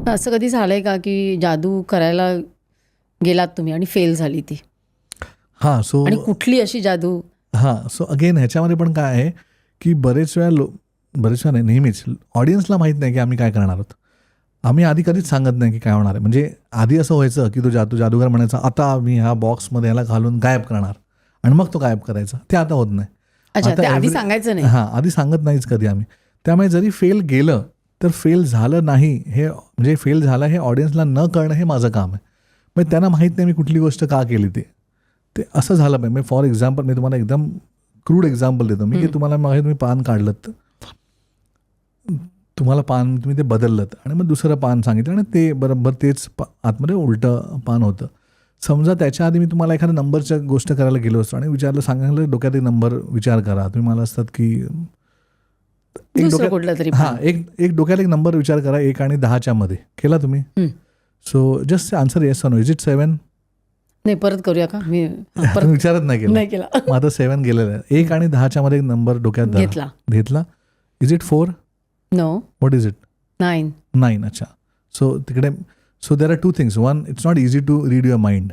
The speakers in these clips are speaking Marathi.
असं कधी झालंय का की जादू करायला गेलात तुम्ही आणि फेल झाली ती? हां, सो आणि कुठली अशी जादू? सो अगेन ह्याच्यामध्ये पण काय आहे, की बरेच वेळा नाही, नेहमीच ऑडियन्सला माहीत नाही की आम्ही काय करणार आहोत. आम्ही आधी कधीच सांगत नाही की काय होणार आहे. म्हणजे आधी असं व्हायचं की तो जादूगार म्हणायचा, "आता मी ह्या बॉक्समध्ये ह्याला घालून गायब करणार" आणि मग तो गायब करायचा. ते आता होत नाही. अच्छा, आता ते आधी सांगायचं नाही. आधी सांगत नाहीच कधी आम्ही. त्यामुळे जरी फेल गेलं, तर फेल झालं नाही हे म्हणजे फेल झालं हे ऑडियन्सला न कळणं हे माझं काम आहे. म्हणजे त्यांना माहीत नाही मी कुठली गोष्ट का केली ते. ते असं झालं पाहिजे. म्हणजे फॉर एक्झाम्पल मी तुम्हाला एकदम क्रूड एक्झाम्पल देतो मी, की तुम्हाला मागे तुम्ही पान काढलं, तुम्हाला पान तुम्ही ते बदललं आणि मग दुसरं पान सांगितलं आणि ते बरोबर तेच आतमध्ये उलटं पान होतं. समजा त्याच्या आधी मी तुम्हाला एखाद्या नंबरच्या गोष्ट करायला गेलो असतो आणि सांगितलं डोक्यात एक नंबर विचार करा. तुम्ही मला असतात की एक दुसरं कुठलं तरी पान. एक डोक्यात एक नंबर विचार करा 1 आणि 10च्या मध्ये. केला तुम्ही? सो जस्ट आन्सर येस और नो. Is it 7? नाही, परत करूया का? मी तुम्ही विचारत नाही केला. नाही केला. मग आता 7 गेलेलं आहे. 1 आणि 10च्या मध्ये एक नंबर डोक्यात घेतला. Is it 4? No. What is it? 9. 9. अच्छा. सो तिकडे there are 2 things. One, it's not easy to read your mind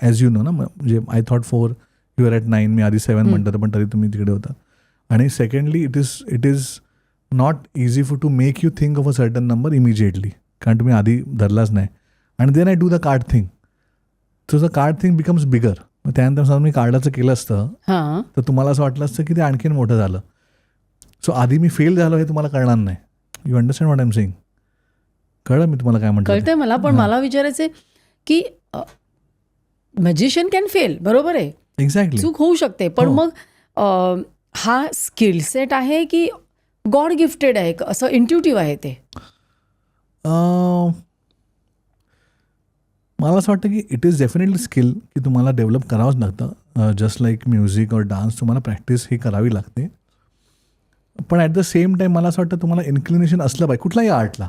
as you know ना. म्हणजे I thought 4, you are at 9. मी आधी 7 म्हणतात पण तरी तुम्ही तिकडे होता. आणि secondly it is not easy to make you think of a certain number immediately, कारण तुम्ही आधी धरलाच नाही. आणि then I do the card thing. So the card thing becomes bigger. मग त्यानंतर समजा मी कार्डाचं केलं असतं तर तुम्हाला असं वाटलं असतं की ते आणखीन मोठं झालं. सो आधी मी फेल झालो हे तुम्हाला कळणार नाही. You understand what I am saying? कळलं मी तुम्हाला काय म्हटलं? कळतंय मला, पण मला विचारायचंय की मॅजिशियन कॅन फेल, बरोबर आहे, एक्झॅक्टली, चूक होऊ शकते, पण मग हा स्किल सेट आहे की गॉड गिफ्टेड आहे, असं इंट्युटिव्ह आहे ते? मला असं वाटतं की इट इज डेफिनेटली स्किल की तुम्हाला डेव्हलप करावंच लागतं. जस्ट लाईक म्युझिक और डान्स तुम्हाला प्रॅक्टिस ही करावी लागते. पण ॲट द सेम टाईम मला असं वाटतं तुम्हाला इन्क्लिनेशन असलं पाहिजे कुठल्याही आर्टला.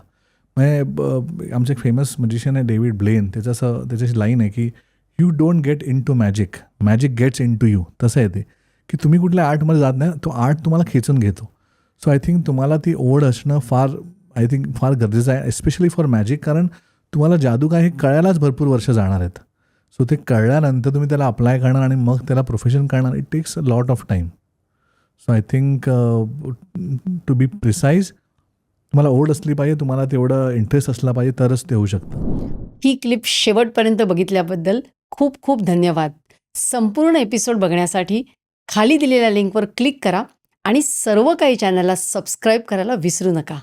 म्हणजे आमचं एक फेमस मजिशियन आहे डेव्हिड ब्लेन. त्याच्याशी लाईन आहे की you don't get into magic, magic gets into you. तसं आहे ते की तुम्ही कुठल्या आर्टमध्ये जात नाही, तो आर्ट तुम्हाला खेचून घेतो. सो आय थिंक तुम्हाला ती ओढ असणं फार गरजेचं आहे, एस्पेशली फॉर मॅजिक. कारण तुम्हाला जादू काय हे कळायलाच भरपूर वर्ष जाणार आहेत. सो ते कळल्यानंतर तुम्ही त्याला अप्लाय करणार आणि मग त्याला प्रोफेशन करणार. It takes a lot of time. So I think to be precise तुम्हाला ओढ असली पाहिजे, तुम्हाला तेवढं इंटरेस्ट असला पाहिजे, तरच ते होऊ शकतं. ही क्लिप शेवटपर्यंत बघितल्याबद्दल खूप खूप धन्यवाद. संपूर्ण एपिसोड बघण्यासाठी खाली दिलेल्या लिंकवर क्लिक करा आणि सर्व काही चॅनलला सबस्क्राईब करायला विसरू नका.